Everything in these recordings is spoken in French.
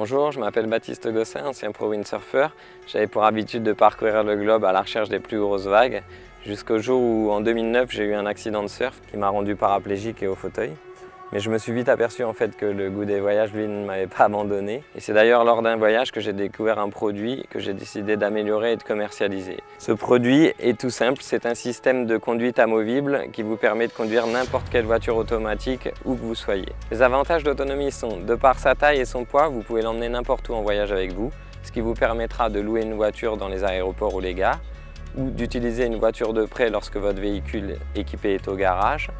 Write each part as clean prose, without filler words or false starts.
Bonjour, je m'appelle Baptiste Gossin, ancien pro windsurfer. J'avais pour habitude de parcourir le globe à la recherche des plus grosses vagues, jusqu'au jour où, en 2009, j'ai eu un accident de surf qui m'a rendu paraplégique et au fauteuil. Mais je me suis vite aperçu en fait que le goût des voyages, lui, ne m'avait pas abandonné. Et c'est d'ailleurs lors d'un voyage que j'ai découvert un produit que j'ai décidé d'améliorer et de commercialiser. Ce produit est tout simple, c'est un système de conduite amovible qui vous permet de conduire n'importe quelle voiture automatique où que vous soyez. Les avantages d'autonomie sont, de par sa taille et son poids, vous pouvez l'emmener n'importe où en voyage avec vous, ce qui vous permettra de louer une voiture dans les aéroports ou les gares, ou d'utiliser une voiture de prêt lorsque votre véhicule équipé est au garage,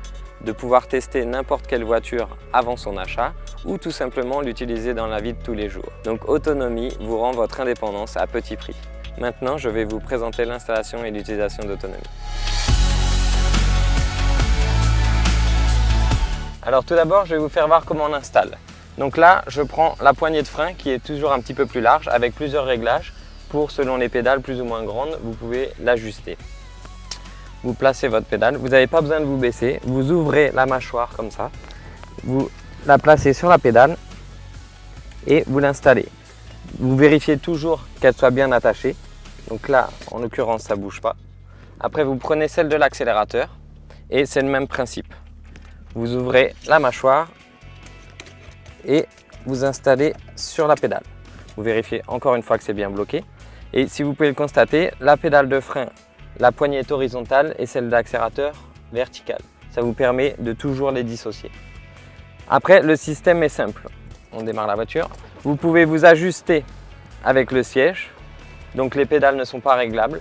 de pouvoir tester n'importe quelle voiture avant son achat ou tout simplement l'utiliser dans la vie de tous les jours. Donc Autonomie vous rend votre indépendance à petit prix. Maintenant, je vais vous présenter l'installation et l'utilisation d'Autonomie. Alors tout d'abord, je vais vous faire voir comment on installe. Donc là, je prends la poignée de frein qui est toujours un petit peu plus large avec plusieurs réglages pour, selon les pédales plus ou moins grandes, vous pouvez l'ajuster. Vous placez votre pédale, vous n'avez pas besoin de vous baisser, vous ouvrez la mâchoire comme ça, vous la placez sur la pédale et vous l'installez. Vous vérifiez toujours qu'elle soit bien attachée, donc là en l'occurrence ça ne bouge pas. Après vous prenez celle de l'accélérateur et c'est le même principe. Vous ouvrez la mâchoire et vous installez sur la pédale. Vous vérifiez encore une fois que c'est bien bloqué et si vous pouvez le constater, la pédale de frein, la poignée est horizontale et celle d'accélérateur verticale. Ça vous permet de toujours les dissocier. Après, le système est simple. On démarre la voiture. Vous pouvez vous ajuster avec le siège. Donc les pédales ne sont pas réglables.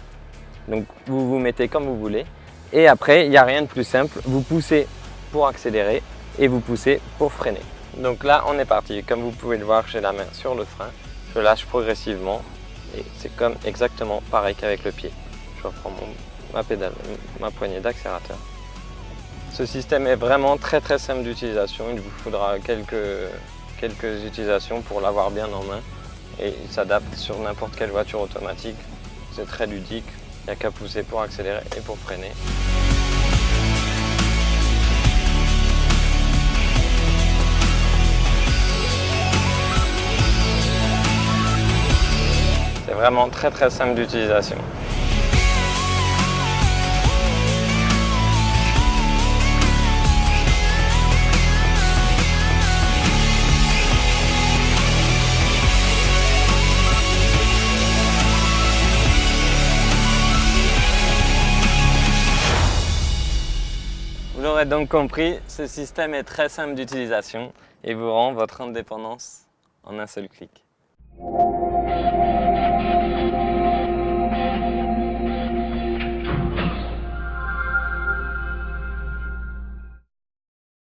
Donc vous vous mettez comme vous voulez. Et après, il n'y a rien de plus simple. Vous poussez pour accélérer et vous poussez pour freiner. Donc là, on est parti. Comme vous pouvez le voir, j'ai la main sur le frein. Je lâche progressivement et c'est comme exactement pareil qu'avec le pied. Je reprends ma pédale, ma poignée d'accélérateur. Ce système est vraiment très simple d'utilisation. Il vous faudra quelques utilisations pour l'avoir bien en main. Et il s'adapte sur n'importe quelle voiture automatique. C'est très ludique. Il n'y a qu'à pousser pour accélérer et pour freiner. C'est vraiment très simple d'utilisation. Vous l'aurez donc compris, ce système est très simple d'utilisation et vous rend votre indépendance en un seul clic.